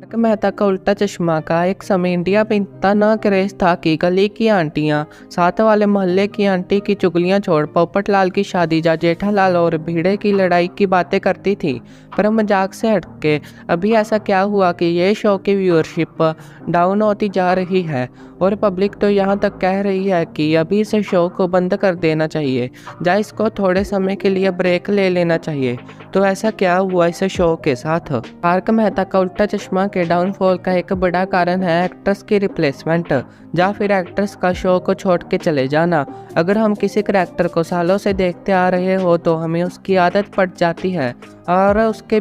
तारक मेहता का उल्टा चश्मा का एक समय इंडिया में इतना ना क्रेज था कि गली की आंटियां साथ वाले मोहल्ले की आंटी की चुगलियां छोड़ पोपटलाल की शादी जा जेठालाल और भिड़े की लड़ाई की बातें करती थी। पर मजाक से हटके अभी ऐसा क्या हुआ कि ये शो की व्यूअरशिप डाउन होती जा रही है और पब्लिक तो यहाँ तक कह रही है कि अभी इस शो को बंद कर देना चाहिए या इसको थोड़े समय के लिए ब्रेक ले लेना चाहिए। तो ऐसा क्या हुआ इस शो के साथ? तारक मेहता का उल्टा चश्मा के डाउनफॉल का एक बड़ा कारण है एक्ट्रेस की रिप्लेसमेंट या फिर एक्ट्रेस का शो को छोड़ के चले जाना। अगर हम किसी करैक्टर को सालों से देखते आ रहे हो तो हमें उसकी आदत पड़ जाती है और उसके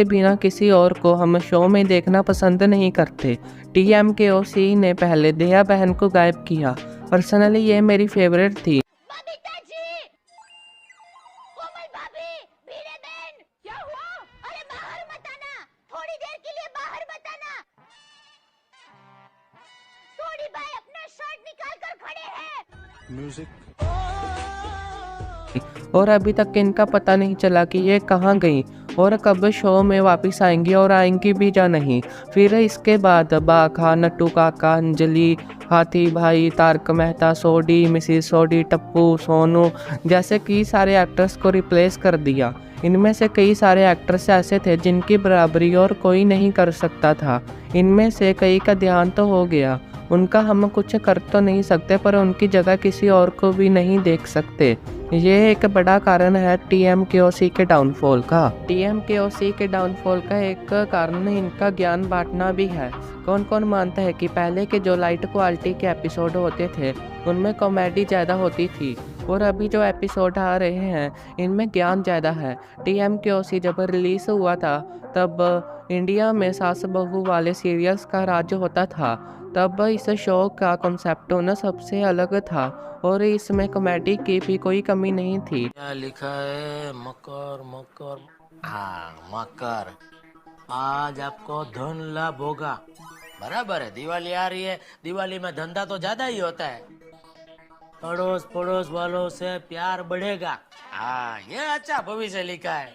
बिना किसी और को हम शो में देखना पसंद नहीं करते। TMKOC ने पहले दया बहन को गायब किया। पर्सनली ये मेरी फेवरेट थी। बबीता जी! ओ माय भाभी! भिड़े बहन! क्या हुआ? अरे बाहर मत आना! थोड़ी देर के लिए बाहर मत आना! सोडी भाई अपना शर्ट निकाल कर खड़े हैं! म्यूजिक। और अभी तक इनका पता नहीं चला कि ये कहाँ गई और कब शो में वापस आएंगी और आएंगी भी या नहीं। फिर इसके बाद बाघा, नट्टू काका, अंजलि, हाथी भाई, तारक मेहता, सोडी, मिसिस सोडी, टप्पू, सोनू जैसे कई सारे एक्टर्स को रिप्लेस कर दिया। इनमें से कई सारे एक्टर्स ऐसे थे जिनकी बराबरी और कोई नहीं कर सकता था। इनमें से कई का देहांत तो हो गया, उनका हम कुछ कर तो नहीं सकते पर उनकी जगह किसी और को भी नहीं देख सकते। ये एक बड़ा कारण है TMKOC के डाउनफॉल का। TMKOC के डाउनफॉल का एक कारण इनका ज्ञान बांटना भी है। कौन कौन मानता है कि पहले के जो लाइट क्वालिटी के एपिसोड होते थे उनमें कॉमेडी ज़्यादा होती थी और अभी जो एपिसोड आ रहे हैं इनमें ज्ञान ज़्यादा है। TMKOC जब रिलीज़ हुआ था तब इंडिया में सास बहू वाले सीरियल्स का राज होता था। तब इस शो का कॉन्सेप्ट होना सबसे अलग था और इसमें कॉमेडी की भी कोई कमी नहीं थी। क्या लिखा है? मकर मकर, हाँ मकर। आज आपको धन लाभ होगा। बराबर है, दिवाली आ रही है, दिवाली में धंधा तो ज्यादा ही होता है। अड़ोस पड़ोस वालों से प्यार बढ़ेगा। हाँ, ये अच्छा भविष्य लिखा है।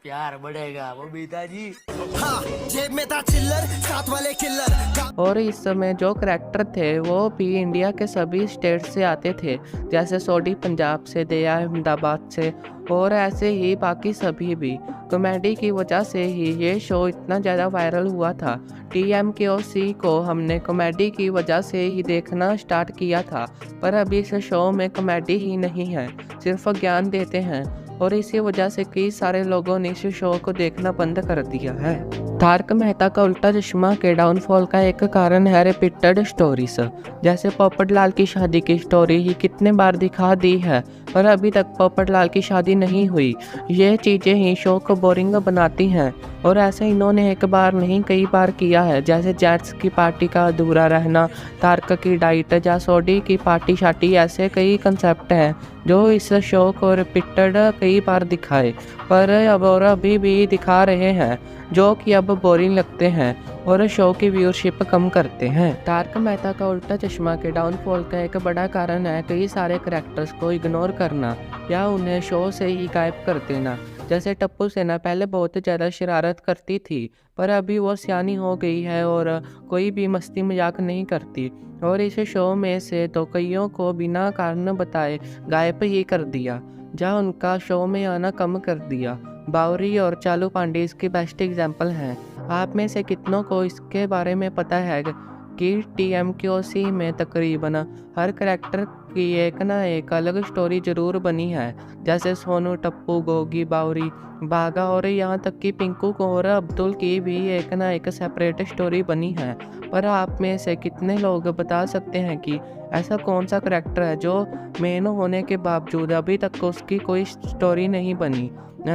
प्यार बढ़ेगा बबीता जी। हाँ, जेब में था चिल्लर, साथ वाले किल्लर। और इस समय जो करैक्टर थे वो भी इंडिया के सभी स्टेट से आते थे, जैसे सोडी पंजाब से, दया अहमदाबाद से और ऐसे ही बाकी सभी भी। कॉमेडी की वजह से ही ये शो इतना ज़्यादा वायरल हुआ था। TMKOC को हमने कॉमेडी की वजह से ही देखना स्टार्ट किया था, पर अभी इस शो में कॉमेडी ही नहीं है, सिर्फ ज्ञान देते हैं और इसी वजह से कई सारे लोगों ने इस शो को देखना बंद कर दिया है। तारक मेहता का उल्टा चश्मा के डाउनफॉल का एक कारण है रिपीटेड स्टोरीज। जैसे पोपटलाल की शादी की स्टोरी ही कितने बार दिखा दी है पर अभी तक पोपटलाल की शादी नहीं हुई। ये चीज़ें ही शो को बोरिंग बनाती हैं और ऐसे इन्होंने एक बार नहीं कई बार किया है, जैसे जेट्स की पार्टी का अधूरा रहना, तारक की डाइट या सोडी की पार्टी शाटी। ऐसे कई कंसेप्ट हैं जो इस शो को रिपीटेड कई बार दिखाए पर अब और अभी भी दिखा रहे हैं, जो कि अब बोरिंग लगते हैं और शो की व्यूअरशिप कम करते हैं। तारक मेहता का उल्टा चश्मा के डाउनफॉल का एक बड़ा कारण है कई सारे करैक्टर्स को इग्नोर करना या उन्हें शो से ही गायब कर देना। जैसे टप्पू सेना पहले बहुत ज़्यादा शरारत करती थी पर अभी वो सियानी हो गई है और कोई भी मस्ती मजाक नहीं करती और इस शो में से तो कईयों को बिना कारण बताए गायब ही कर दिया या उनका शो में आना कम कर दिया। बावरी और चालू पांडे इसके बेस्ट एग्जाम्पल हैं। आप में से कितनों को इसके बारे में पता है कि TMKOC में तकरीबन हर करैक्टर की एक ना एक अलग स्टोरी जरूर बनी है, जैसे सोनू, टप्पू, गोगी, बावरी, बागा और यहाँ तक कि पिंकू और अब्दुल की भी एक ना एक सेपरेट स्टोरी बनी है। पर आप में से कितने लोग बता सकते हैं कि ऐसा कौन सा करैक्टर है जो मेन होने के बावजूद अभी तक उसकी कोई स्टोरी नहीं बनी?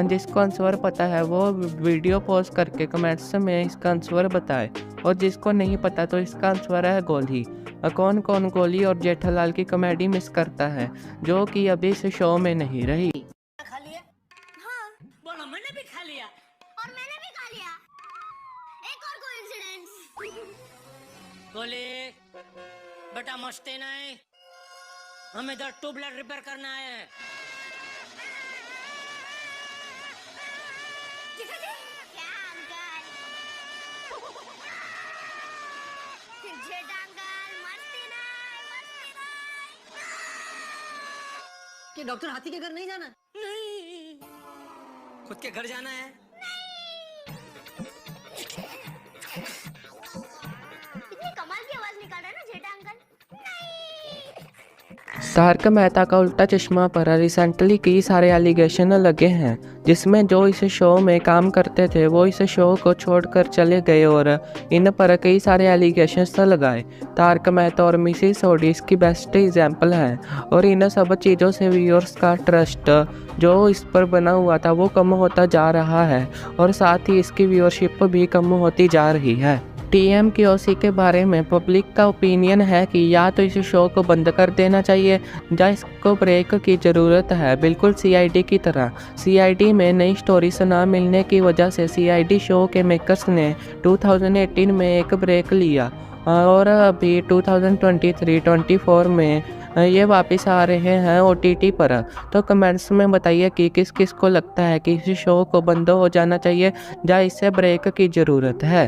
जिसको आंसर पता है वो वीडियो पोस्ट करके कमेंट्स में इसका आंसर बताए और जिसको नहीं पता तो इसका आंसर है गोली। कौन कौन गोली और जेठालाल की कॉमेडी मिस करता है जो कि अभी इस शो में नहीं रही? खा लिया? हाँ। बोलो मैंने भी खा लिया। और मैंने भी खा लिया। एक और कोइंसिडेंस। गोली बेटा मस्ती नहीं, हमें इधर ट्यूबलाइट रिपेयर करना है। क्या अंकल? कि डॉक्टर हाथी के घर नहीं जाना? नहीं, खुद के घर जाना है। कितनी कमाल की आवाज निकाल रहा है ना जेठा अंकल। तारक मेहता का उल्टा चश्मा पर रिसेंटली कई सारे एलिगेशन लगे हैं, जिसमें जो इस शो में काम करते थे वो इस शो को छोड़कर चले गए और इन पर कई सारे एलिगेशंस लगाए। तारक मेहता और मिसेस सोडी इसकी बेस्ट एग्जाम्पल हैं और इन सब चीज़ों से व्यूअर्स का ट्रस्ट जो इस पर बना हुआ था वो कम होता जा रहा है और साथ ही इसकी व्यूअरशिप भी कम होती जा रही है। TMKOC के बारे में पब्लिक का ओपिनियन है कि या तो इस शो को बंद कर देना चाहिए या इसको ब्रेक की ज़रूरत है, बिल्कुल CID की तरह। CID में नई स्टोरीज ना मिलने की वजह से CID शो के मेकर्स ने 2018 में एक ब्रेक लिया और अभी 2023-24 में ये वापस आ रहे हैं OTT पर। तो कमेंट्स में बताइए कि किस किस को लगता है कि इस शो को बंद हो जाना चाहिए या इससे ब्रेक की ज़रूरत है।